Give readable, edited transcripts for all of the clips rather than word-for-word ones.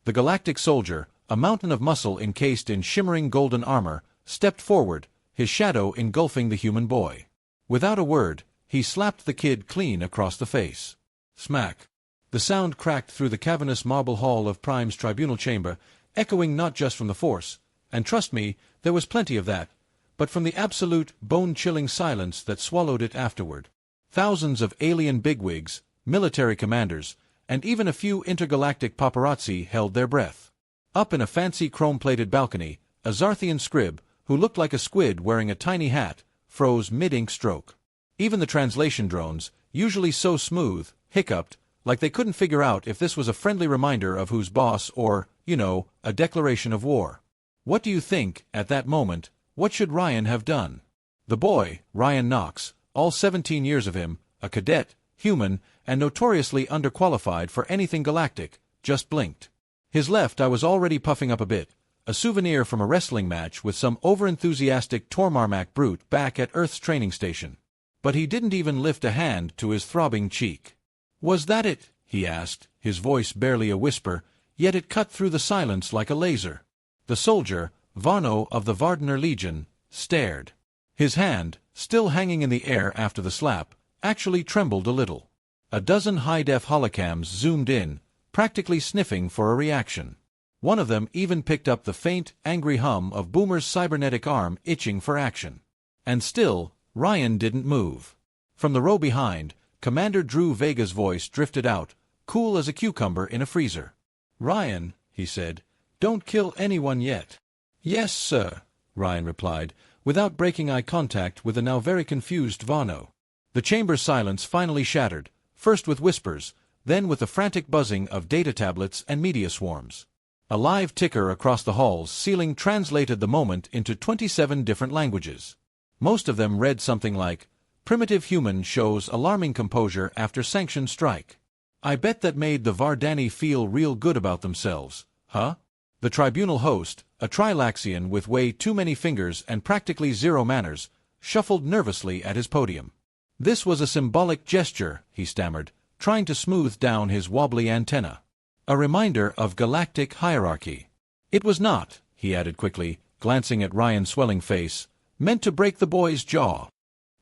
The galactic soldier, a mountain of muscle encased in shimmering golden armor, stepped forward, his shadow engulfing the human boy. Without a word, he slapped the kid clean across the face. Smack! The sound cracked through the cavernous marble hall of Prime's tribunal chamber, echoing not just from the force, and trust me, there was plenty of that, but from the absolute, bone-chilling silence that swallowed it afterward. Thousands of alien bigwigs, military commanders, and even a few intergalactic paparazzi held their breath. Up in a fancy chrome-plated balcony, a Zarthian scrib, who looked like a squid wearing a tiny hat, froze mid-ink stroke. Even the translation drones, usually so smooth, hiccuped, like they couldn't figure out if this was a friendly reminder of who's boss or, a declaration of war. What do you think, at that moment, what should Ryan have done? The boy, Ryan Knox, all 17 years of him, a cadet, human, and notoriously underqualified for anything galactic, just blinked. His left eye was already puffing up a bit, a souvenir from a wrestling match with some overenthusiastic Tormarmac brute back at Earth's training station. But he didn't even lift a hand to his throbbing cheek. "Was that it?" he asked, his voice barely a whisper, yet it cut through the silence like a laser. The soldier, Vano of the Vardani Legion, stared. His hand, still hanging in the air after the slap, actually trembled a little. A dozen high-def holocams zoomed in, practically sniffing for a reaction. One of them even picked up the faint, angry hum of Boomer's cybernetic arm itching for action. And still, Ryan didn't move. From the row behind, Commander Drew Vega's voice drifted out, cool as a cucumber in a freezer. "Ryan," he said, "don't kill anyone yet." "Yes, sir," Ryan replied, without breaking eye contact with the now very confused Vano. The chamber's silence finally shattered, first with whispers, then with the frantic buzzing of data tablets and media swarms. A live ticker across the hall's ceiling translated the moment into 27 different languages. Most of them read something like, "Primitive human shows alarming composure after sanction strike. I bet that made the Vardani feel real good about themselves, huh?" The tribunal host, a Trilaxian with way too many fingers and practically zero manners, shuffled nervously at his podium. "This was a symbolic gesture," he stammered, trying to smooth down his wobbly antenna. "A reminder of galactic hierarchy. It was not," he added quickly, glancing at Ryan's swelling face, "meant to break the boy's jaw."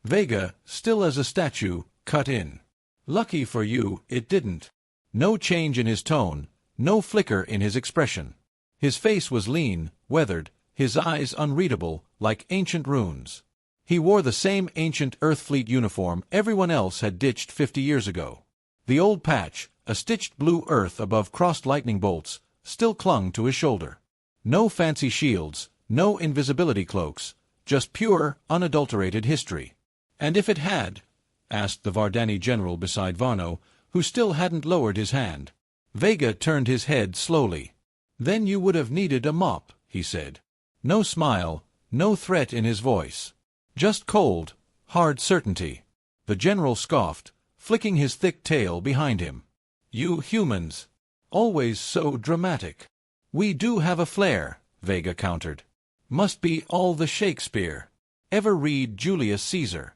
Vega, still as a statue, cut in. "Lucky for you, it didn't." No change in his tone, no flicker in his expression. His face was lean, weathered, his eyes unreadable, like ancient runes. He wore the same ancient Earthfleet uniform everyone else had ditched 50 years ago. The old patch, a stitched blue earth above crossed lightning bolts, still clung to his shoulder. No fancy shields, no invisibility cloaks, just pure, unadulterated history. "And if it had?" asked the Vardani general beside Vano, who still hadn't lowered his hand. Vega turned his head slowly. "Then you would have needed a mop," he said. No smile, no threat in his voice. Just cold, hard certainty. The general scoffed, flicking his thick tail behind him. "You humans. Always so dramatic." "We do have a flair," Vega countered. "Must be all the Shakespeare. Ever read Julius Caesar?"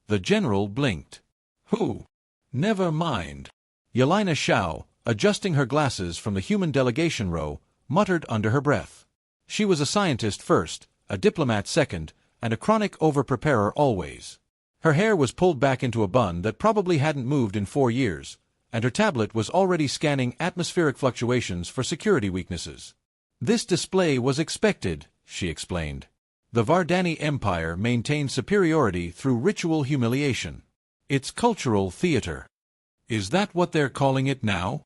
The general blinked. "Who?" "Never mind." Yelena Shao, adjusting her glasses from the human delegation row, muttered under her breath. She was a scientist first, a diplomat second, and a chronic over-preparer always. Her hair was pulled back into a bun that probably hadn't moved in 4 years, and her tablet was already scanning atmospheric fluctuations for security weaknesses. "This display was expected," she explained. "The Vardani Empire maintains superiority through ritual humiliation. It's cultural theater." "Is that what they're calling it now?"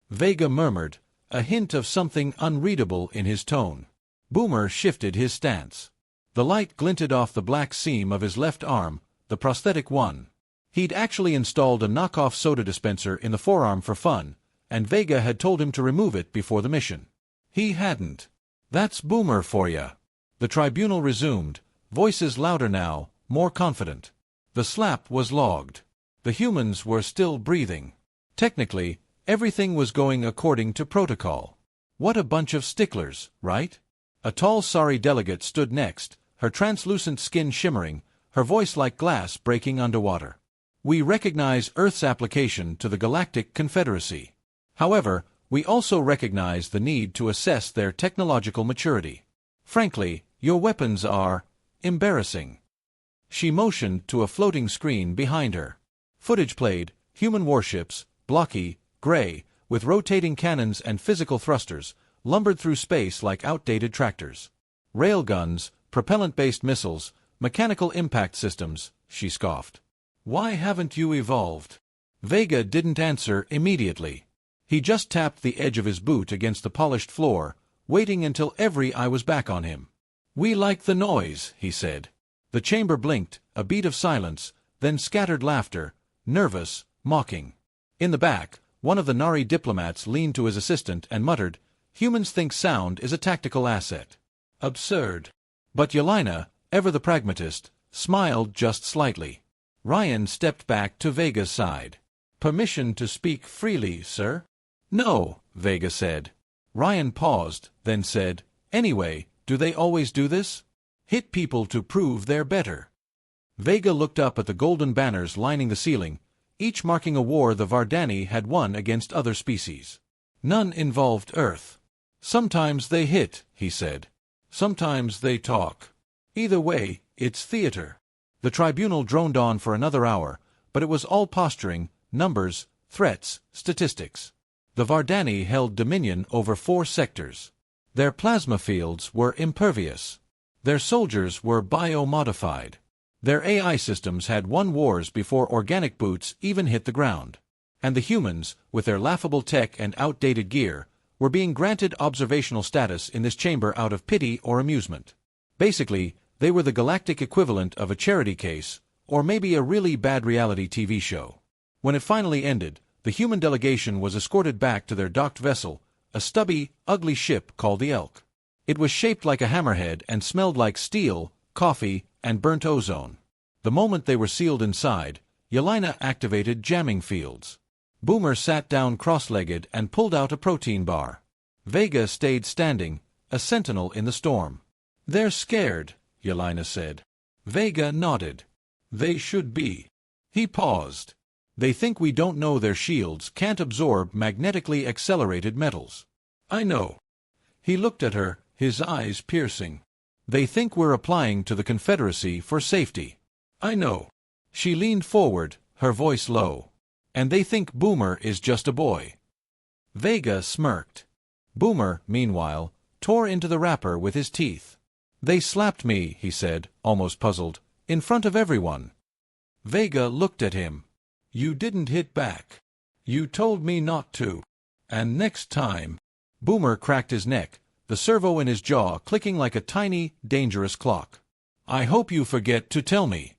Vega murmured, a hint of something unreadable in his tone. Boomer shifted his stance. The light glinted off the black seam of his left arm, the prosthetic one. He'd actually installed a knockoff soda dispenser in the forearm for fun, and Vega had told him to remove it before the mission. He hadn't. "That's Boomer for ya." The tribunal resumed, voices louder now, more confident. The slap was logged. The humans were still breathing. Technically, everything was going according to protocol. What a bunch of sticklers, right? A tall sorry delegate stood next, her translucent skin shimmering, her voice like glass breaking underwater. "We recognize Earth's application to the Galactic Confederacy. However, We also recognize the need to assess their technological maturity. Frankly, your weapons are embarrassing." She motioned to a floating screen behind her. Footage played, human warships, blocky, gray, with rotating cannons and physical thrusters, lumbered through space like outdated tractors. "Railguns, propellant-based missiles, mechanical impact systems," she scoffed. "Why haven't you evolved?" Vega didn't answer immediately. He just tapped the edge of his boot against the polished floor, waiting until every eye was back on him. "We like the noise," he said. The chamber blinked, a beat of silence, then scattered laughter, nervous, mocking. In the back, one of the Nari diplomats leaned to his assistant and muttered, "Humans think sound is a tactical asset. Absurd." But Yelena, ever the pragmatist, smiled just slightly. Ryan stepped back to Vega's side. "Permission to speak freely, sir?" "No," Vega said. Ryan paused, then said, "Anyway, do they always do this? Hit people to prove they're better." Vega looked up at the golden banners lining the ceiling, each marking a war the Vardani had won against other species. "None involved Earth. Sometimes they hit," he said. "Sometimes they talk. Either way, it's theater." The tribunal droned on for another hour, but it was all posturing, numbers, threats, statistics. The Vardani held dominion over 4 sectors. Their plasma fields were impervious. Their soldiers were biomodified. Their AI systems had won wars before organic boots even hit the ground. And the humans, with their laughable tech and outdated gear, were being granted observational status in this chamber out of pity or amusement. Basically, they were the galactic equivalent of a charity case, or maybe a really bad reality TV show. When it finally ended, the human delegation was escorted back to their docked vessel, a stubby, ugly ship called the Elk. It was shaped like a hammerhead and smelled like steel, coffee, and burnt ozone. The moment they were sealed inside, Yelena activated jamming fields. Boomer sat down cross-legged and pulled out a protein bar. Vega stayed standing, a sentinel in the storm. "They're scared," Yelena said. Vega nodded. "They should be." He paused. "They think we don't know their shields can't absorb magnetically accelerated metals." "I know." He looked at her, his eyes piercing. "They think we're applying to the Confederacy for safety." "I know." She leaned forward, her voice low. "And they think Boomer is just a boy." Vega smirked. Boomer, meanwhile, tore into the wrapper with his teeth. "They slapped me," he said, almost puzzled, "in front of everyone." Vega looked at him. "You didn't hit back. You told me not to. And next time—" Boomer cracked his neck, the servo in his jaw clicking like a tiny, dangerous clock. "I hope you forget to tell me."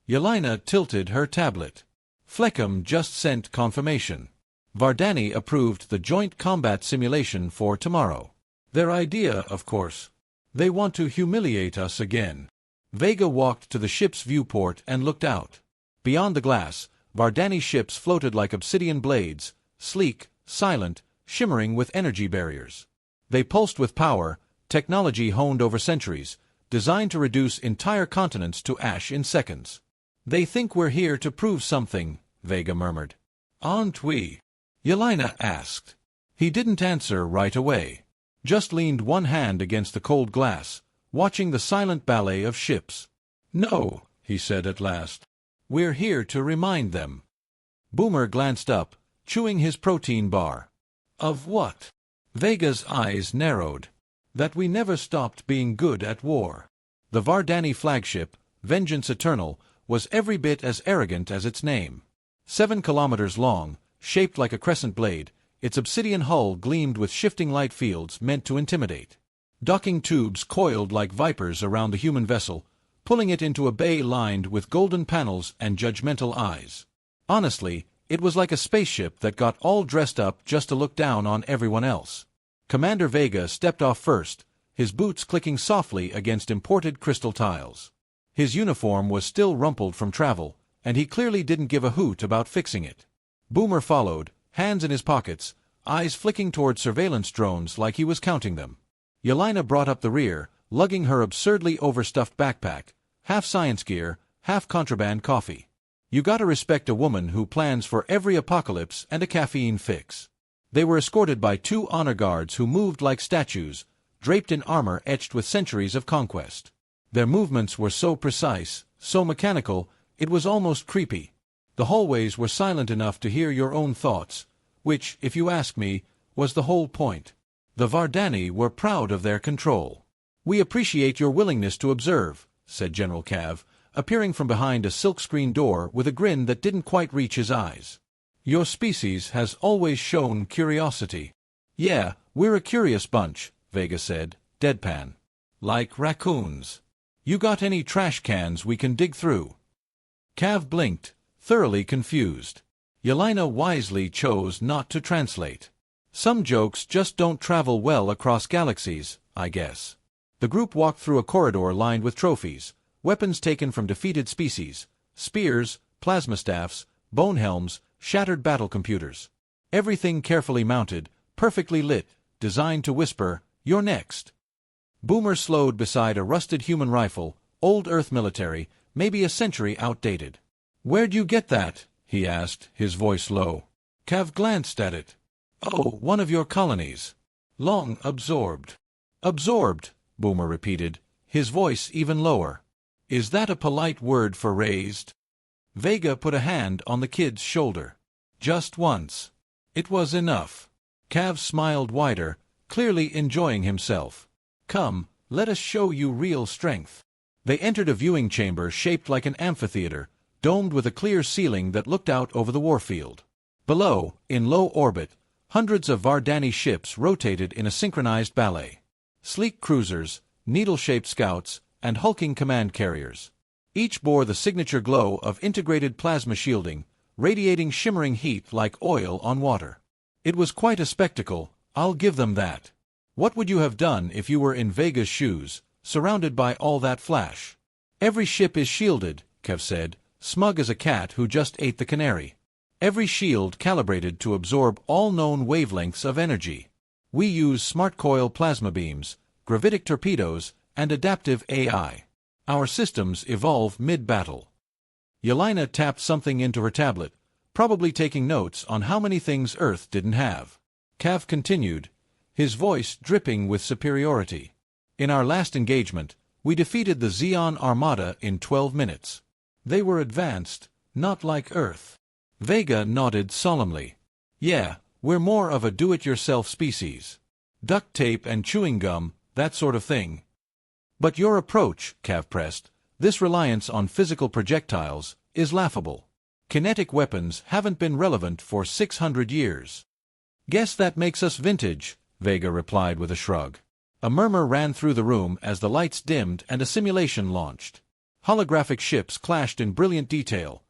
Yelena tilted her tablet. Fleckham just sent confirmation. Vardani approved the joint combat simulation for tomorrow. Their idea, of course. They want to humiliate us again. Vega walked to the ship's viewport and looked out. Beyond the glass, Vardani ships floated like obsidian blades, sleek, silent, shimmering with energy barriers. They pulsed with power, technology honed over centuries, designed to reduce entire continents to ash in seconds. "They think we're here to prove something," Vega murmured. "Aren't we?" Yelena asked. He didn't answer right away. Just leaned one hand against the cold glass, watching the silent ballet of ships. "No," he said at last. "We're here to remind them." Boomer glanced up, chewing his protein bar. "Of what?" Vega's eyes narrowed. "That we never stopped being good at war." The Vardani flagship, Vengeance Eternal, was every bit as arrogant as its name. 7 kilometers long, shaped like a crescent blade, its obsidian hull gleamed with shifting light fields meant to intimidate. Docking tubes coiled like vipers around the human vessel, pulling it into a bay lined with golden panels and judgmental eyes. Honestly, it was like a spaceship that got all dressed up just to look down on everyone else. Commander Vega stepped off first, his boots clicking softly against imported crystal tiles. His uniform was still rumpled from travel, and he clearly didn't give a hoot about fixing it. Boomer followed, hands in his pockets, eyes flicking toward surveillance drones like he was counting them. Yelena brought up the rear, lugging her absurdly overstuffed backpack, half science gear, half contraband coffee. You gotta respect a woman who plans for every apocalypse and a caffeine fix. They were escorted by 2 honor guards who moved like statues, draped in armor etched with centuries of conquest. Their movements were so precise, so mechanical, it was almost creepy. The hallways were silent enough to hear your own thoughts, which, if you ask me, was the whole point. The Vardani were proud of their control. "We appreciate your willingness to observe," said General Cav, appearing from behind a silkscreen door with a grin that didn't quite reach his eyes. "Your species has always shown curiosity." "Yeah, we're a curious bunch," Vega said, deadpan. "Like raccoons. You got any trash cans we can dig through?" Cav blinked, thoroughly confused. Yelena wisely chose not to translate. "Some jokes just don't travel well across galaxies, I guess." The group walked through a corridor lined with trophies, weapons taken from defeated species, spears, plasma staffs, bone helms, shattered battle computers. Everything carefully mounted, perfectly lit, designed to whisper, "You're next." Boomer slowed beside a rusted human rifle, old Earth military, maybe a century outdated. "Where'd you get that?" he asked, his voice low. Cav glanced at it. "Oh, one of your colonies. Long absorbed." "Absorbed," Boomer repeated, his voice even lower. "Is that a polite word for raised?" Vega put a hand on the kid's shoulder. "Just once. It was enough." Cav smiled wider, clearly enjoying himself. "Come, let us show you real strength." They entered a viewing chamber shaped like an amphitheater, domed with a clear ceiling that looked out over the warfield. Below, in low orbit, hundreds of Vardani ships rotated in a synchronized ballet. Sleek cruisers, needle-shaped scouts, and hulking command carriers. Each bore the signature glow of integrated plasma shielding, radiating shimmering heat like oil on water. It was quite a spectacle, I'll give them that. What would you have done if you were in Vega's shoes, surrounded by all that flash? "Every ship is shielded," Kev said, smug as a cat who just ate the canary. "Every shield calibrated to absorb all known wavelengths of energy. We use smart coil plasma beams, gravitic torpedoes, and adaptive AI. Our systems evolve mid-battle." Yelena tapped something into her tablet, probably taking notes on how many things Earth didn't have. Cav continued, his voice dripping with superiority. "In our last engagement, we defeated the Xeon Armada in 12 minutes. They were advanced, not like Earth." Vega nodded solemnly. "Yeah, we're more of a do-it-yourself species. Duct tape and chewing gum, that sort of thing." "But your approach," Cav pressed, "this reliance on physical projectiles, is laughable. Kinetic weapons haven't been relevant for 600 years. "Guess that makes us vintage," Vega replied with a shrug. A murmur ran through the room as the lights dimmed and a simulation launched. Holographic ships clashed in brilliant detail,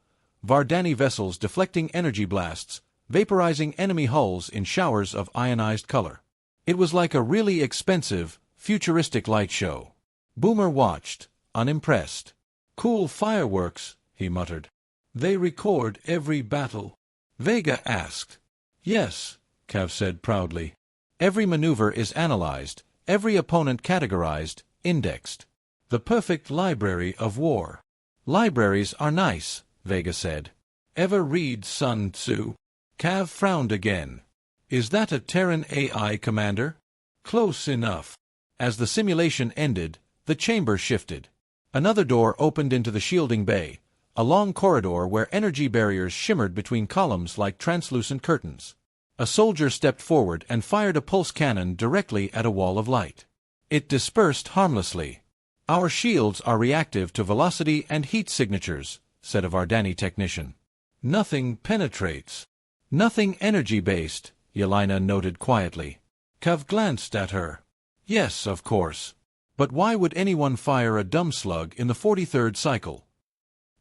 Vardani vessels deflecting energy blasts, vaporizing enemy hulls in showers of ionized color. It was like a really expensive, futuristic light show. Boomer watched, unimpressed. "Cool fireworks," he muttered. "They record every battle?" Vega asked. "Yes," Cav said proudly. "Every maneuver is analyzed, every opponent categorized, indexed. The perfect library of war." "Libraries are nice," Vega said. "Ever read Sun Tzu?" Cav frowned again. "Is that a Terran AI commander?" "Close enough." As the simulation ended, the chamber shifted. Another door opened into the shielding bay, a long corridor where energy barriers shimmered between columns like translucent curtains. A soldier stepped forward and fired a pulse cannon directly at a wall of light. It dispersed harmlessly. "Our shields are reactive to velocity and heat signatures," said a Vardani technician. "Nothing penetrates." "Nothing energy-based," Yelena noted quietly. Cav glanced at her. "Yes, of course. But why would anyone fire a dumb slug in the 43rd cycle?"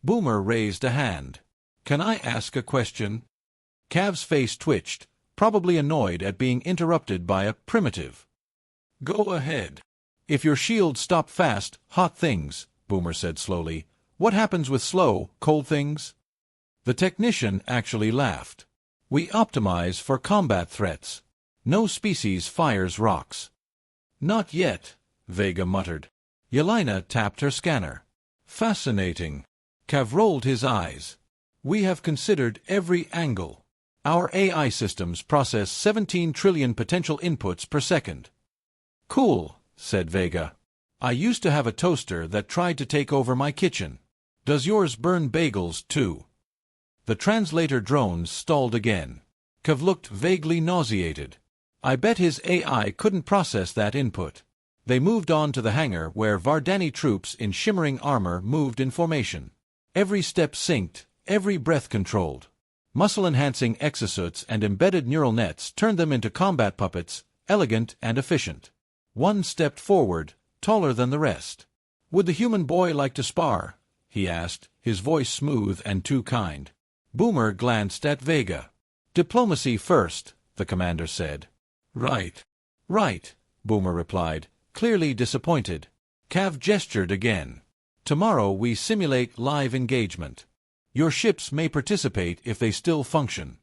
Boomer raised a hand. "Can I ask a question?" Cav's face twitched, probably annoyed at being interrupted by a primitive. "Go ahead." "If your shields stop fast, hot things," Boomer said slowly, "what happens with slow, cold things?" The technician actually laughed. "We optimize for combat threats. No species fires rocks." "Not yet," Vega muttered. Yelena tapped her scanner. "Fascinating." Cav rolled his eyes. "We have considered every angle. Our AI systems process 17 trillion potential inputs per second. Cool, said Vega. I used to have a toaster that tried to take over my kitchen. Does yours burn bagels, too? The translator drones stalled again. Kev looked vaguely nauseated. I bet his AI couldn't process that input. They moved on to the hangar where Vardani troops in shimmering armor moved in formation. Every step synced, every breath controlled. Muscle-enhancing exosuits and embedded neural nets turned them into combat puppets, elegant and efficient. One stepped forward, taller than the rest. Would the human boy like to spar? He asked, his voice smooth and too kind. Boomer glanced at Vega. Diplomacy first, the commander said. Right. Right, Boomer replied, clearly disappointed. Cav gestured again. Tomorrow we simulate live engagement. Your ships may participate if they still function.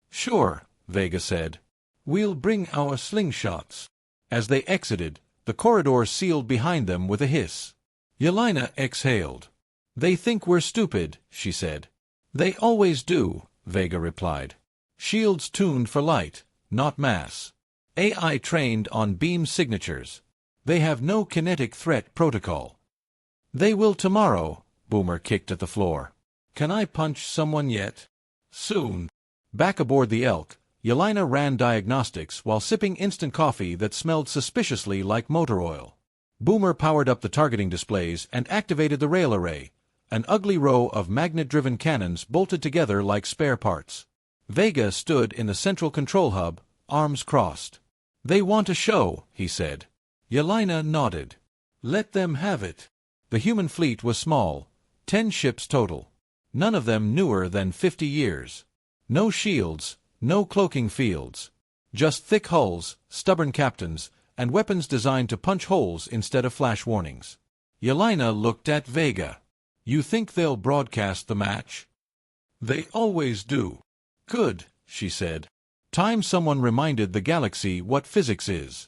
Sure, Vega said. We'll bring our slingshots. As they exited, the corridor sealed behind them with a hiss. Yelena exhaled. They think we're stupid, she said. They always do, Vega replied. Shields tuned for light, not mass. AI trained on beam signatures. They have no kinetic threat protocol. They will tomorrow, Boomer kicked at the floor. Can I punch someone yet? Soon. Back aboard the Elk, Yelena ran diagnostics while sipping instant coffee that smelled suspiciously like motor oil. Boomer powered up the targeting displays and activated the rail array, an ugly row of magnet-driven cannons bolted together like spare parts. Vega stood in the central control hub, arms crossed. They want a show, he said. Yelena nodded. Let them have it. The human fleet was small, 10 ships total. None of them newer than 50 years. No shields, no cloaking fields. Just thick hulls, stubborn captains, and weapons designed to punch holes instead of flash warnings. Yelena looked at Vega. You think they'll broadcast the match? They always do. Good, she said. Time someone reminded the galaxy what physics is.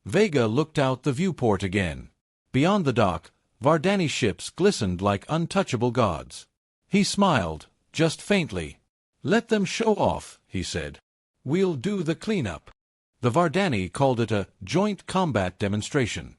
Vega looked out the viewport again. Beyond the dock, Vardani ships glistened like untouchable gods. He smiled, just faintly. Let them show off, he said. We'll do the cleanup. The Vardani called it a joint combat demonstration.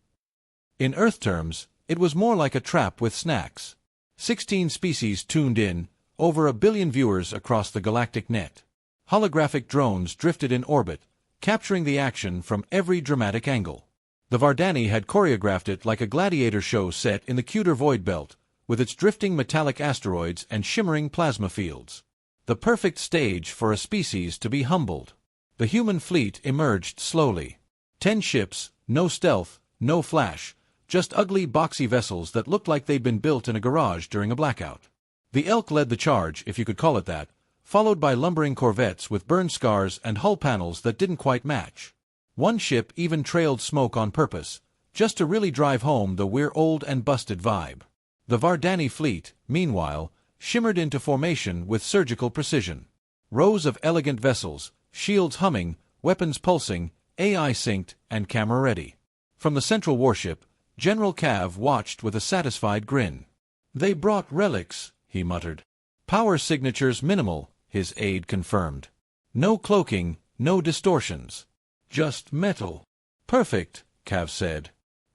In Earth terms, it was more like a trap with snacks. 16 species tuned in, over 1 billion viewers across the galactic net. Holographic drones drifted in orbit, capturing the action from every dramatic angle. The Vardani had choreographed it like a gladiator show set in the cuter void belt, with its drifting metallic asteroids and shimmering plasma fields. The perfect stage for a species to be humbled. The human fleet emerged slowly. 10 ships, no stealth, no flash, just ugly boxy vessels that looked like they'd been built in a garage during a blackout. The Elk led the charge, if you could call it that, followed by lumbering corvettes with burn scars and hull panels that didn't quite match. One ship even trailed smoke on purpose, just to really drive home the "we're old and busted" vibe. The Vardani fleet, meanwhile, shimmered into formation with surgical precision. Rows of elegant vessels, shields humming, weapons pulsing, AI synced, and camera ready. From the central warship, General Cav watched with a satisfied grin. They brought relics, he muttered. Power signatures minimal, his aide confirmed. No cloaking, no distortions. Just metal. Perfect, Cav said.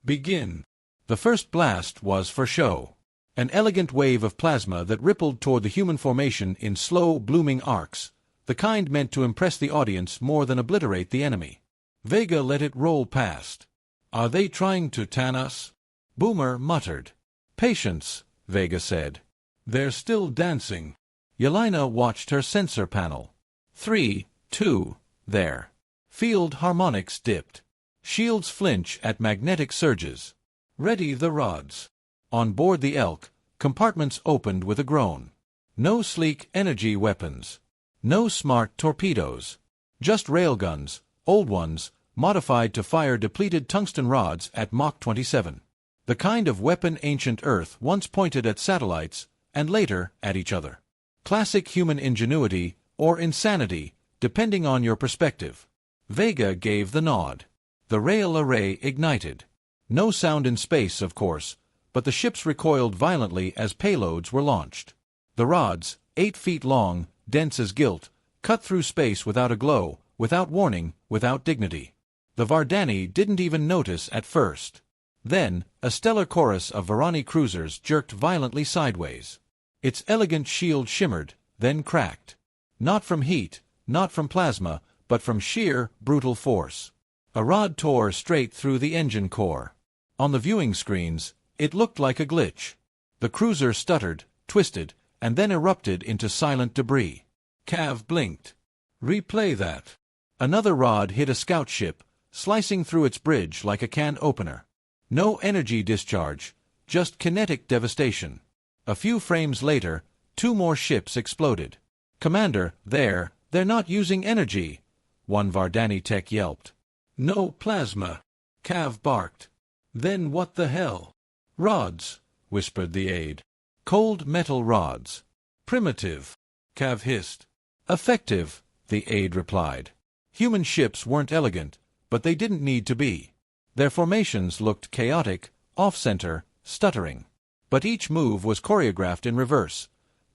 Begin. The first blast was for show. An elegant wave of plasma that rippled toward the human formation in slow, blooming arcs, the kind meant to impress the audience more than obliterate the enemy. Vega let it roll past. Are they trying to tan us? Boomer muttered. Patience, Vega said. They're still dancing. Yelena watched her sensor panel. 3, 2, there. Field harmonics dipped. Shields flinch at magnetic surges. Ready the rods. On board the Elk, compartments opened with a groan. No sleek energy weapons. No smart torpedoes. Just railguns, old ones, modified to fire depleted tungsten rods at Mach 27. The kind of weapon ancient Earth once pointed at satellites, and later at each other. Classic human ingenuity, or insanity, depending on your perspective. Vega gave the nod. The rail array ignited. No sound in space, of course, but the ships recoiled violently as payloads were launched. The rods, 8 feet long, dense as gilt, cut through space without a glow, without warning, without dignity. The Vardani didn't even notice at first. Then, a stellar chorus of Vardani cruisers jerked violently sideways. Its elegant shield shimmered, then cracked. Not from heat, not from plasma, but from sheer, brutal force. A rod tore straight through the engine core. On the viewing screens, it looked like a glitch. The cruiser stuttered, twisted, and then erupted into silent debris. Cav blinked. Replay that. Another rod hit a scout ship, slicing through its bridge like a can opener. No energy discharge, just kinetic devastation. A few frames later, 2 more ships exploded. "Commander, they're not using energy," one Vardani tech yelped. "No plasma," Cav barked. "Then what the hell?" "Rods," whispered the aide. "Cold metal rods." "Primitive," Cav hissed. "Effective," the aide replied. Human ships weren't elegant, but they didn't need to be. Their formations looked chaotic, off-center, stuttering. But each move was choreographed in reverse.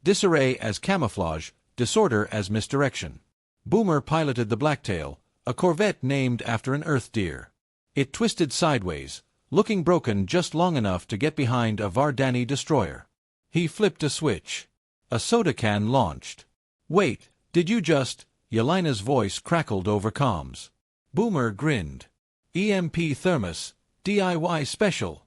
Disarray as camouflage, disorder as misdirection. Boomer piloted the Blacktail, a corvette named after an Earth deer. It twisted sideways, looking broken just long enough to get behind a Vardani destroyer. He flipped a switch. A soda can launched. "Wait, did you just—" Yelena's voice crackled over comms. Boomer grinned. "EMP thermos, DIY special."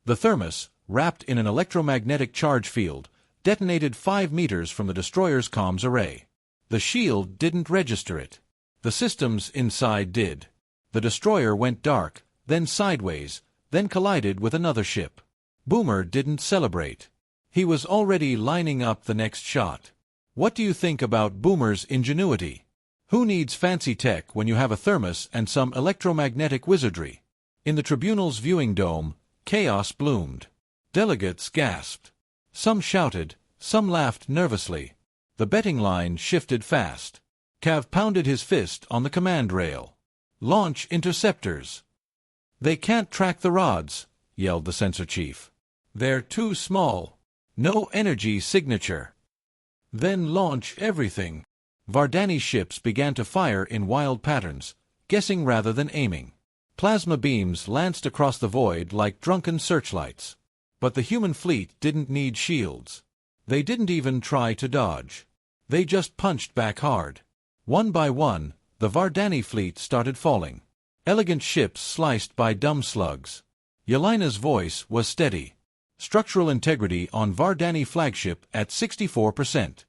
The thermos, wrapped in an electromagnetic charge field, detonated 5 meters from the destroyer's comms array. The shield didn't register it. The systems inside did. The destroyer went dark, then sideways, then collided with another ship. Boomer didn't celebrate. He was already lining up the next shot. What do you think about Boomer's ingenuity? Who needs fancy tech when you have a thermos and some electromagnetic wizardry? In the tribunal's viewing dome, chaos bloomed. Delegates gasped. Some shouted, some laughed nervously. The betting line shifted fast. Cav pounded his fist on the command rail. "Launch interceptors." "They can't track the rods," yelled the sensor chief. "They're too small. No energy signature." "Then launch everything." Vardani ships began to fire in wild patterns, guessing rather than aiming. Plasma beams lanced across the void like drunken searchlights. But the human fleet didn't need shields. They didn't even try to dodge. They just punched back hard. One by one, the Vardani fleet started falling. Elegant ships sliced by dumb slugs. Yelena's voice was steady. "Structural integrity on Vardani flagship at 64%.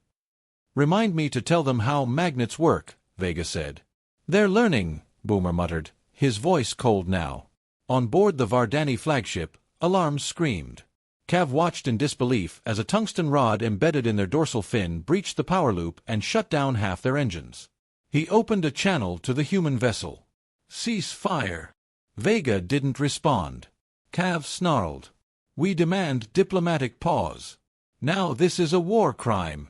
"Remind me to tell them how magnets work," Vega said. "They're learning," Boomer muttered, his voice cold now. On board the Vardani flagship, alarms screamed. Cav watched in disbelief as a tungsten rod embedded in their dorsal fin breached the power loop and shut down half their engines. He opened a channel to the human vessel. "Cease fire." Vega didn't respond. Cav snarled. "We demand diplomatic pause. Now this is a war crime."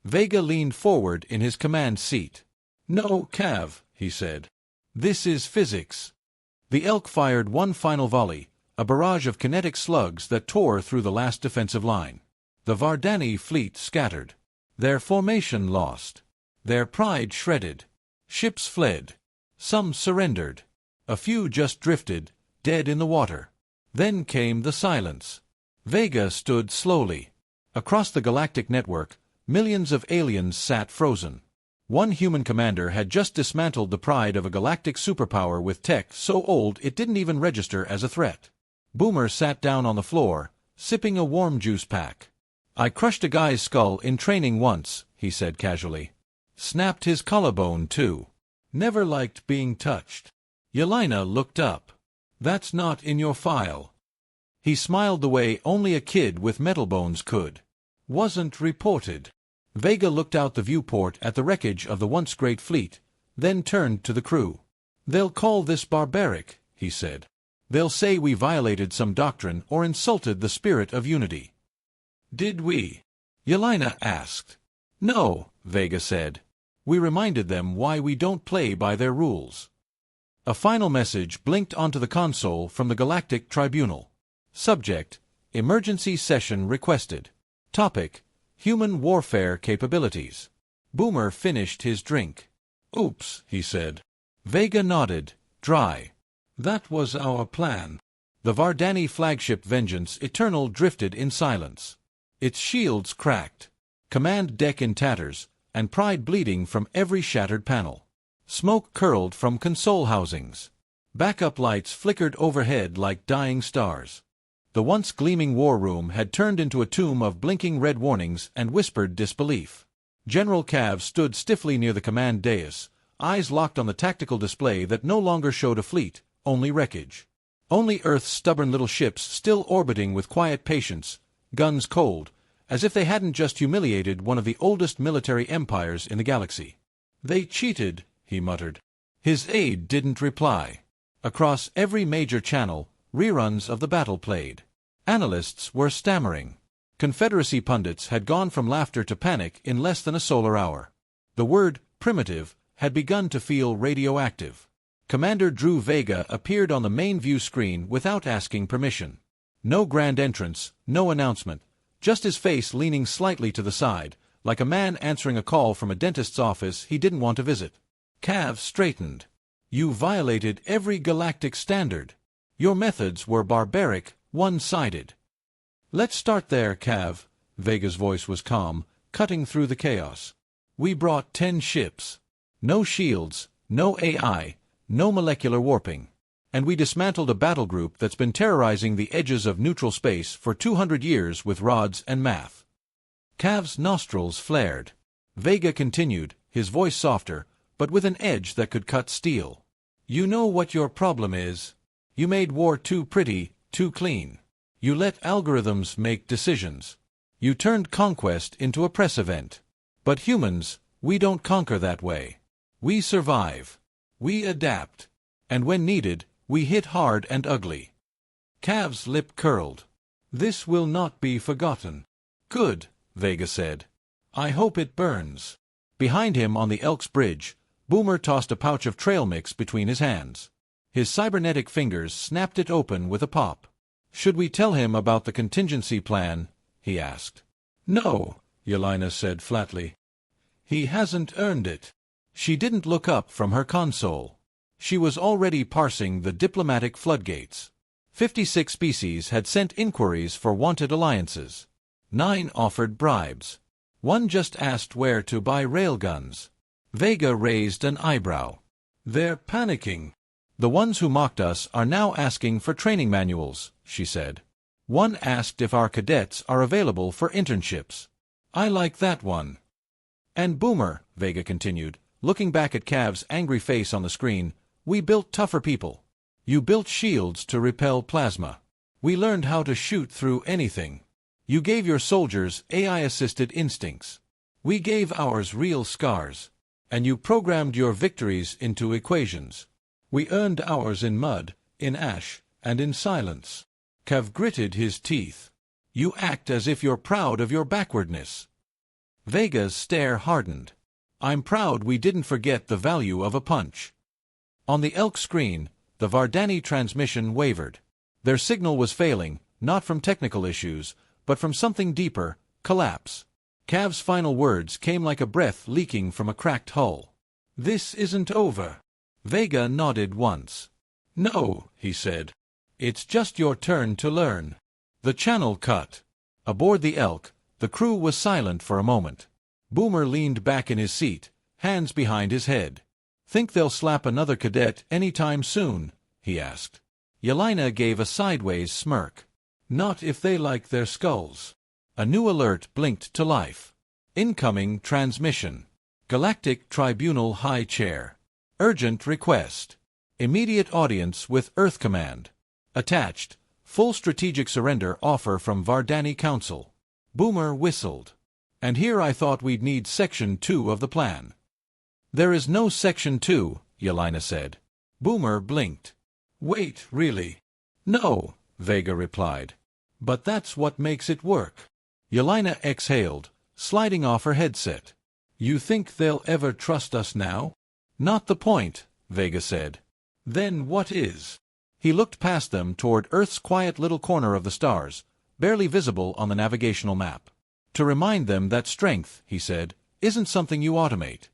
Vega leaned forward in his command seat. "No, Cav," he said. "This is physics." The Elk fired one final volley, a barrage of kinetic slugs that tore through the last defensive line. The Vardani fleet scattered. Their formation lost. Their pride shredded. Ships fled. Some surrendered. A few just drifted, dead in the water. Then came the silence. Vega stood slowly. Across the galactic network, millions of aliens sat frozen. One human commander had just dismantled the pride of a galactic superpower with tech so old it didn't even register as a threat. Boomer sat down on the floor, sipping a warm juice pack. "I crushed a guy's skull in training once," he said casually. "Snapped his collarbone, too. Never liked being touched." Yelena looked up. "That's not in your file." He smiled the way only a kid with metal bones could. "Wasn't reported." Vega looked out the viewport at the wreckage of the once great fleet, then turned to the crew. "They'll call this barbaric," he said. "They'll say we violated some doctrine or insulted the spirit of unity." "Did we?" Yelena asked. "No," Vega said. "We reminded them why we don't play by their rules." A final message blinked onto the console from the Galactic Tribunal. Subject: Emergency session requested. Topic: Human warfare capabilities. Boomer finished his drink. "Oops," he said. Vega nodded, dry. "That was our plan." The Vardani flagship Vengeance Eternal drifted in silence. Its shields cracked, command deck in tatters, and pride bleeding from every shattered panel. Smoke curled from console housings. Backup lights flickered overhead like dying stars. The once gleaming war room had turned into a tomb of blinking red warnings and whispered disbelief. General Cav stood stiffly near the command dais, eyes locked on the tactical display that no longer showed a fleet, only wreckage. Only Earth's stubborn little ships still orbiting with quiet patience, guns cold, as if they hadn't just humiliated one of the oldest military empires in the galaxy. "They cheated," he muttered. His aide didn't reply. Across every major channel, reruns of the battle played. Analysts were stammering. Confederacy pundits had gone from laughter to panic in less than a solar hour. The word primitive had begun to feel radioactive. Commander Drew Vega appeared on the main view screen without asking permission. No grand entrance, no announcement, just his face leaning slightly to the side, like a man answering a call from a dentist's office he didn't want to visit. Cav straightened. "You violated every galactic standard. Your methods were barbaric, one-sided." "Let's start there, Cav." Vega's voice was calm, cutting through the chaos. "We brought 10 ships. No shields, no AI, no molecular warping. And we dismantled a battle group that's been terrorizing the edges of neutral space for 200 years with rods and math." Cav's nostrils flared. Vega continued, his voice softer, but with an edge that could cut steel. "You know what your problem is? You made war too pretty, too clean. You let algorithms make decisions. You turned conquest into a press event. But humans, we don't conquer that way. We survive. We adapt. And when needed, we hit hard and ugly." Cav's lip curled. "This will not be forgotten." "Good," Vega said. "I hope it burns." Behind him on the Elks Bridge, Boomer tossed a pouch of trail mix between his hands. His cybernetic fingers snapped it open with a pop. "Should we tell him about the contingency plan?" he asked. "No," Yelena said flatly. "He hasn't earned it." She didn't look up from her console. She was already parsing the diplomatic floodgates. 56 species had sent inquiries for wanted alliances. 9 offered bribes. 1 just asked where to buy railguns. Vega raised an eyebrow. "They're panicking. The ones who mocked us are now asking for training manuals," she said. "One asked if our cadets are available for internships. I like that one." "And Boomer," Vega continued, looking back at Cav's angry face on the screen, "we built tougher people. You built shields to repel plasma. We learned how to shoot through anything. You gave your soldiers AI-assisted instincts. We gave ours real scars. And you programmed your victories into equations. We earned ours in mud, in ash, and in silence." Cav gritted his teeth. "You act as if you're proud of your backwardness." Vega's stare hardened. "I'm proud we didn't forget the value of a punch." On the Elk screen, the Vardani transmission wavered. Their signal was failing, not from technical issues, but from something deeper, collapse. Cav's final words came like a breath leaking from a cracked hull. "This isn't over." Vega nodded once. "No," he said. "It's just your turn to learn." The channel cut. Aboard the Elk, the crew was silent for a moment. Boomer leaned back in his seat, hands behind his head. "Think they'll slap another cadet any time soon?" he asked. Yelena gave a sideways smirk. "Not if they like their skulls." A new alert blinked to life. Incoming transmission. Galactic Tribunal High Chair. Urgent request. Immediate audience with Earth Command. Attached. Full strategic surrender offer from Vardani Council. Boomer whistled. "And here I thought we'd need Section 2 of the plan." "There is no Section 2, Yelena said. Boomer blinked. "Wait, really?" "No," Vega replied. "But that's what makes it work." Yelena exhaled, sliding off her headset. "You think they'll ever trust us now?" "Not the point," Vega said. "Then what is?" He looked past them toward Earth's quiet little corner of the stars, barely visible on the navigational map. "To remind them that strength," he said, isn't something you automate.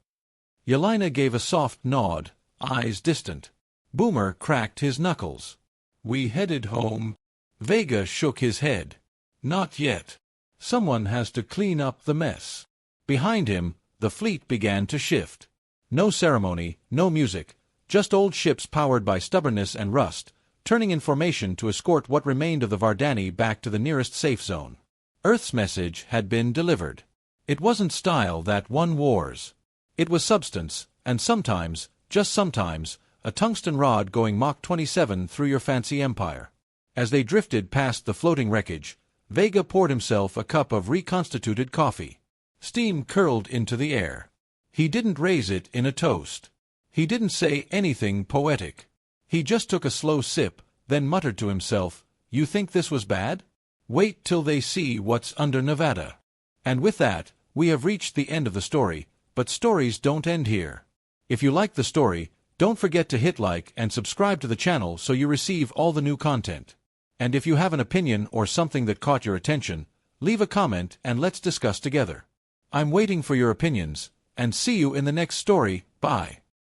Yelena gave a soft nod, eyes distant. Boomer cracked his knuckles. We headed home. Vega shook his head. Not yet. Someone has to clean up the mess. Behind him, the fleet began to shift. No ceremony, no music, just old ships powered by stubbornness and rust, turning in formation to escort what remained of the Vardani back to the nearest safe zone. Earth's message had been delivered. It wasn't style that won wars. It was substance, and sometimes, just sometimes, a tungsten rod going Mach 27 through your fancy empire. As they drifted past the floating wreckage, Vega poured himself a cup of reconstituted coffee. Steam curled into the air. He didn't raise it in a toast. He didn't say anything poetic. He just took a slow sip, then muttered to himself, "You think this was bad? Wait till they see what's under Nevada." And with that, we have reached the end of the story, but stories don't end here. If you like the story, don't forget to hit like and subscribe to the channel so you receive all the new content. And if you have an opinion or something that caught your attention, leave a comment and let's discuss together. I'm waiting for your opinions, and see you in the next story. Bye.